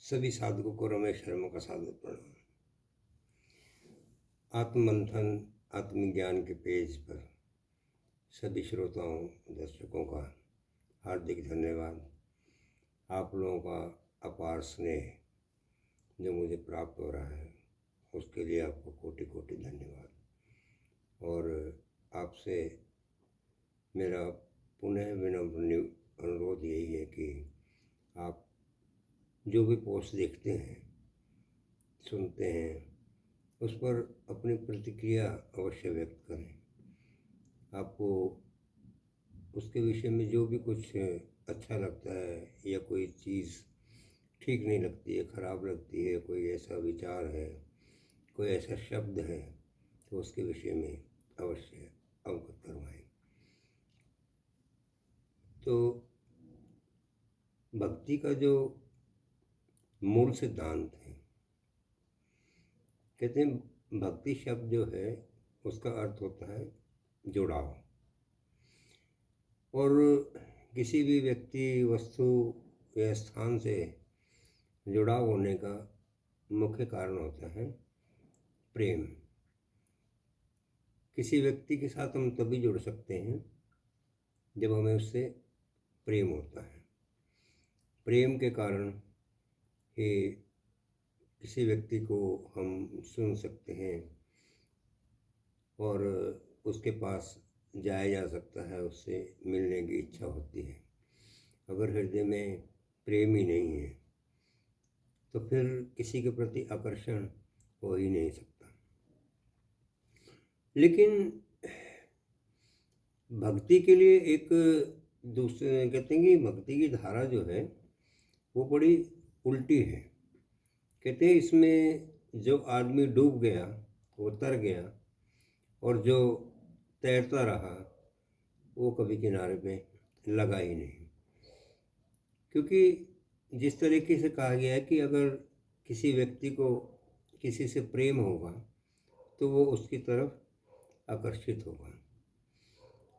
सभी साधकों को रमेश शर्मा का सादर प्रणाम। आत्ममंथन आत्मज्ञान के पेज पर सभी श्रोताओं दर्शकों का हार्दिक धन्यवाद। आप लोगों का अपार स्नेह जो मुझे प्राप्त हो रहा है उसके लिए आपको कोटि कोटि धन्यवाद। और आपसे मेरा पुनः विनम्र अनुरोध यही है कि आप जो भी पोस्ट देखते हैं सुनते हैं उस पर अपनी प्रतिक्रिया अवश्य व्यक्त करें। आपको उसके विषय में जो भी कुछ अच्छा लगता है या कोई चीज़ ठीक नहीं लगती है, ख़राब लगती है, कोई ऐसा विचार है, कोई ऐसा शब्द है, तो उसके विषय में अवश्य अवगत करवाएं। तो भक्ति का जो मूल सिद्धांत है, कहते हैं भक्ति शब्द जो है उसका अर्थ होता है जुड़ाव। और किसी भी व्यक्ति, वस्तु या स्थान से जुड़ाव होने का मुख्य कारण होता है प्रेम। किसी व्यक्ति के साथ हम तभी जुड़ सकते हैं जब हमें उससे प्रेम होता है। प्रेम के कारण ही किसी व्यक्ति को हम सुन सकते हैं और उसके पास जाया जा सकता है, उससे मिलने की इच्छा होती है। अगर हृदय में प्रेम ही नहीं है तो फिर किसी के प्रति आकर्षण हो ही नहीं सकता। लेकिन भक्ति के लिए एक दूसरे कहते हैं कि भक्ति की धारा जो है वो बड़ी उल्टी है। कहते हैं इसमें जो आदमी डूब गया वो तर गया और जो तैरता रहा वो कभी किनारे पे लगा ही नहीं। क्योंकि जिस तरीके से कहा गया है कि अगर किसी व्यक्ति को किसी से प्रेम होगा तो वो उसकी तरफ आकर्षित होगा,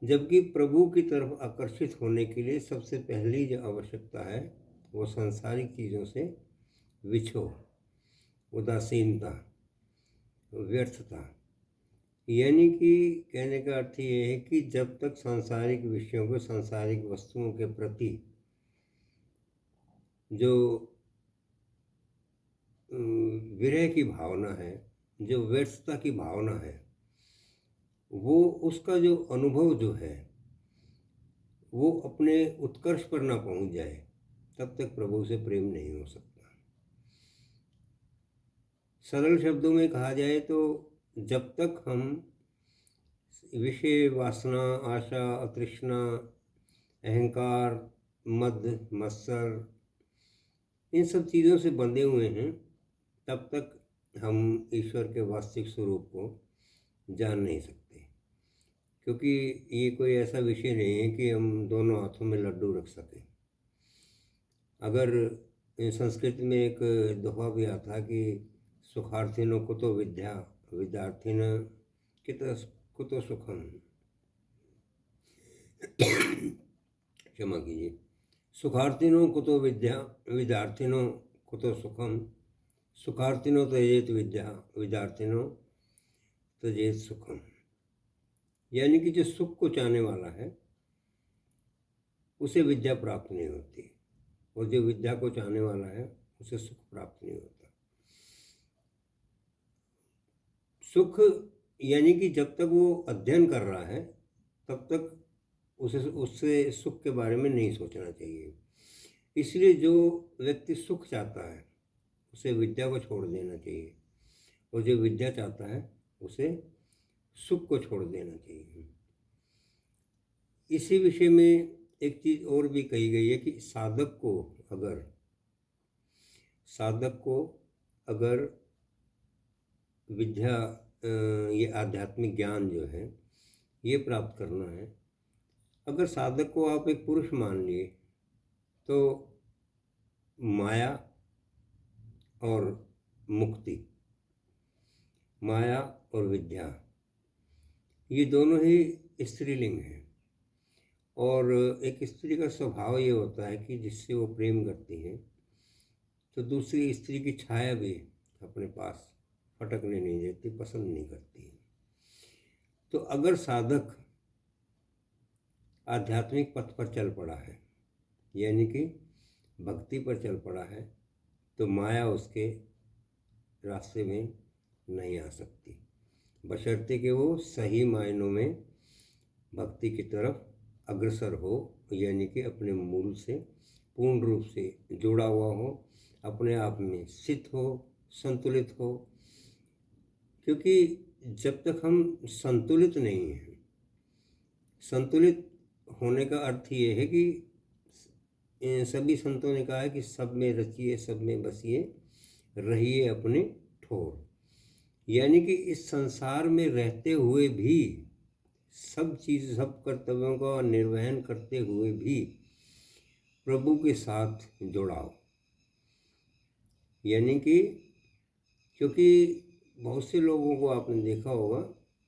जबकि प्रभु की तरफ आकर्षित होने के लिए सबसे पहली जो आवश्यकता है वो सांसारिक चीज़ों से विछो, उदासीनता, व्यर्थता। यानी कि कहने का अर्थ ये है कि जब तक सांसारिक विषयों को, सांसारिक वस्तुओं के प्रति जो विरह की भावना है, जो व्यर्थता की भावना है, वो उसका जो अनुभव जो है वो अपने उत्कर्ष पर ना पहुंच जाए तब तक प्रभु से प्रेम नहीं हो सकता। सरल शब्दों में कहा जाए तो जब तक हम विषय, वासना, आशा, तृष्णा, अहंकार, मद, मत्सर, इन सब चीज़ों से बंधे हुए हैं तब तक हम ईश्वर के वास्तविक स्वरूप को जान नहीं सकते। क्योंकि ये कोई ऐसा विषय नहीं है कि हम दोनों हाथों में लड्डू रख सकें। अगर संस्कृत में एक दोहा भी आता कि सुखार्थिनो कुतो विद्या विद्यार्थिन कुतो सुखम, क्षमा कीजिए, सुखार्थिनो कुतो विद्या विद्यार्थिनो कुतो सुखम, सुखार्थिनो त्यजेत विद्या विद्यार्थिनो त्यजेत सुखम। यानी कि जो सुख को चाहने वाला है उसे विद्या प्राप्त नहीं होती और जो विद्या को चाहने वाला है उसे सुख प्राप्त नहीं होता। सुख यानी कि जब तक वो अध्ययन कर रहा है तब तक उससे सुख के बारे में नहीं सोचना चाहिए। इसलिए जो व्यक्ति सुख चाहता है उसे विद्या को छोड़ देना चाहिए और जो विद्या चाहता है उसे सुख को छोड़ देना चाहिए। इसी विषय में एक चीज़ और भी कही गई है कि साधक को अगर विद्या, ये आध्यात्मिक ज्ञान जो है ये प्राप्त करना है, अगर साधक को आप एक पुरुष मान लिए तो माया और मुक्ति, माया और विद्या, ये दोनों ही स्त्रीलिंग हैं। और एक स्त्री का स्वभाव ये होता है कि जिससे वो प्रेम करती हैं तो दूसरी स्त्री की छाया भी अपने पास फटकने नहीं देती, पसंद नहीं करती। तो अगर साधक आध्यात्मिक पथ पर चल पड़ा है, यानी कि भक्ति पर चल पड़ा है, तो माया उसके रास्ते में नहीं आ सकती, बशर्ते कि वो सही मायनों में भक्ति की तरफ अग्रसर हो, यानी कि अपने मूल से पूर्ण रूप से जुड़ा हुआ हो, अपने आप में स्थित हो, संतुलित हो। क्योंकि जब तक हम संतुलित नहीं हैं, संतुलित होने का अर्थ ये है कि सभी संतों ने कहा है कि सब में रचिए, सब में बसिए, रहिए अपने ठोर। यानी कि इस संसार में रहते हुए भी, सब चीज़, सब कर्तव्यों का निर्वहन करते हुए भी प्रभु के साथ जुड़ाव। यानी कि क्योंकि बहुत से लोगों को आपने देखा होगा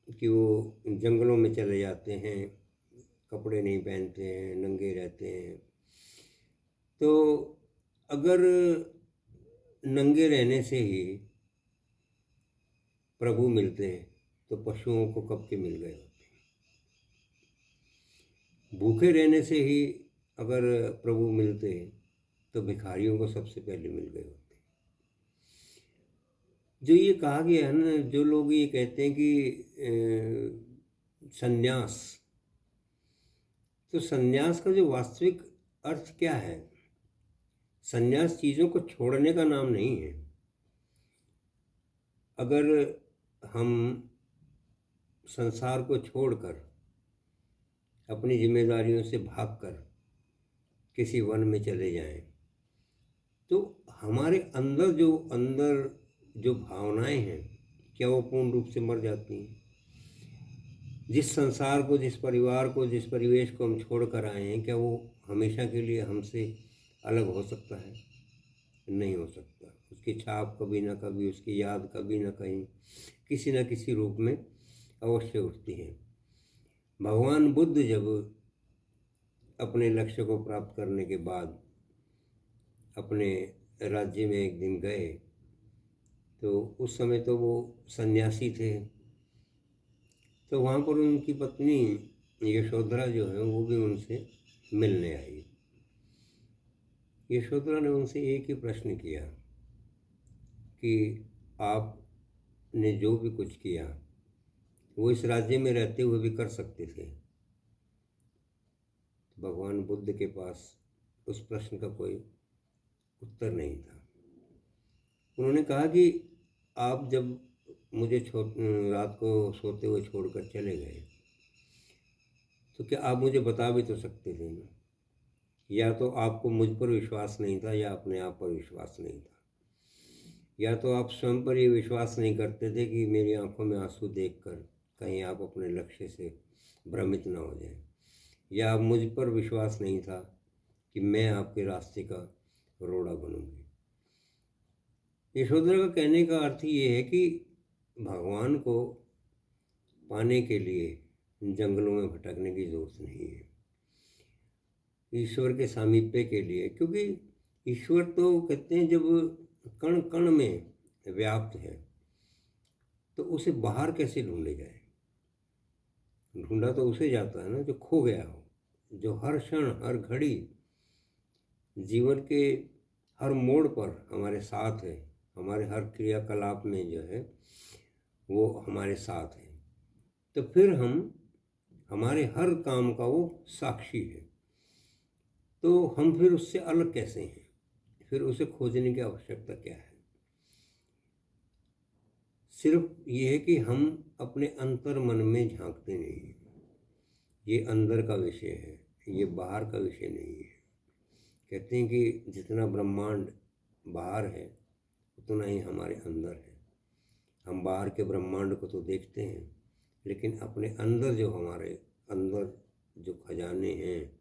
कि वो जंगलों में चले जाते हैं, कपड़े नहीं पहनते हैं, नंगे रहते हैं। तो अगर नंगे रहने से ही प्रभु मिलते हैं तो पशुओं को कब के मिल गए होते हैं। भूखे रहने से ही अगर प्रभु मिलते हैं तो भिखारियों को सबसे पहले मिल गए होते हैं। जो ये कहा गया है ना, जो लोग ये कहते हैं कि संन्यास, तो संन्यास का जो वास्तविक अर्थ क्या है? संन्यास चीज़ों को छोड़ने का नाम नहीं है। अगर हम संसार को छोड़कर, अपनी जिम्मेदारियों से भागकर किसी वन में चले जाएं, तो हमारे अंदर जो भावनाएं हैं, क्या वो पूर्ण रूप से मर जाती हैं? जिस संसार को, जिस परिवार को, जिस परिवेश को हम छोड़ कर आए हैं, क्या वो हमेशा के लिए हमसे अलग हो सकता है? नहीं हो सकता। उसकी छाप कभी ना कभी, उसकी याद कभी ना कहीं, किसी न किसी रूप में अवश्य उठती है। भगवान बुद्ध जब अपने लक्ष्य को प्राप्त करने के बाद अपने राज्य में एक दिन गए, तो उस समय तो वो सन्यासी थे। तो वहाँ पर उनकी पत्नी यशोधरा जो है, वो भी उनसे मिलने आई। यशोधरा ने उनसे एक ही प्रश्न किया कि आपने जो भी कुछ किया वो इस राज्य में रहते हुए भी कर सकते थे। भगवान बुद्ध के पास उस प्रश्न का कोई उत्तर नहीं था। उन्होंने कहा कि आप जब मुझे रात को सोते हुए छोड़कर चले गए, तो क्या आप मुझे बता भी तो सकते थे ना? या तो आपको मुझ पर विश्वास नहीं था, या अपने आप पर विश्वास नहीं था, या तो आप स्वयं पर ये विश्वास नहीं करते थे कि मेरी आंखों में आंसू देखकर कहीं आप अपने लक्ष्य से भ्रमित ना हो जाएं, या मुझ पर विश्वास नहीं था कि मैं आपके रास्ते का रोड़ा बनूंगी। यशोधरा का कहने का अर्थ ये है कि भगवान को पाने के लिए जंगलों में भटकने की जरूरत नहीं है। ईश्वर के सामीप्य के लिए, क्योंकि ईश्वर तो कहते हैं जब कण कण में व्याप्त है, तो उसे बाहर कैसे ढूंढे जाए? ढूंढा तो उसे जाता है ना जो खो गया हो, जो हर क्षण, हर घड़ी, जीवन के हर मोड़ पर हमारे साथ है, हमारे हर क्रियाकलाप में जो है वो हमारे साथ है। तो फिर हमारे हर काम का वो साक्षी है। तो हम फिर उससे अलग कैसे हैं? फिर उसे खोजने की आवश्यकता क्या है? सिर्फ ये है कि हम अपने अंतर मन में झांकते नहीं हैं। ये अंदर का विषय है, ये बाहर का विषय नहीं है। कहते हैं कि जितना ब्रह्मांड बाहर है उतना ही हमारे अंदर है। हम बाहर के ब्रह्मांड को तो देखते हैं, लेकिन अपने अंदर जो, हमारे अंदर जो खजाने हैं,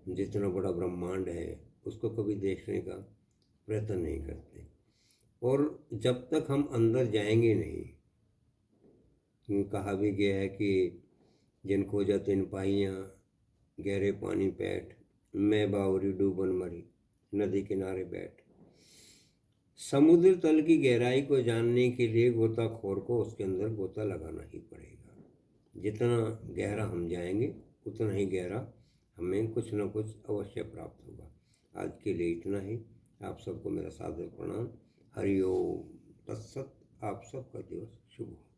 जितना बड़ा ब्रह्मांड है, उसको कभी देखने का प्रयत्न नहीं करते। और जब तक हम अंदर जाएंगे नहीं, कहा भी गया है कि जिन खोजा तिन पाइयाँ, गहरे पानी पैठ, मैं बावरी डूबन मरी, नदी किनारे बैठ। समुद्र तल की गहराई को जानने के लिए गोताखोर को उसके अंदर गोता लगाना ही पड़ेगा। जितना गहरा हम जाएंगे उतना ही गहरा हमें कुछ न कुछ अवश्य प्राप्त होगा। आज के लिए इतना ही। आप सबको मेरा सादर प्रणाम। हरि ओम तत्सत। आप सबका दिवस शुभ हो।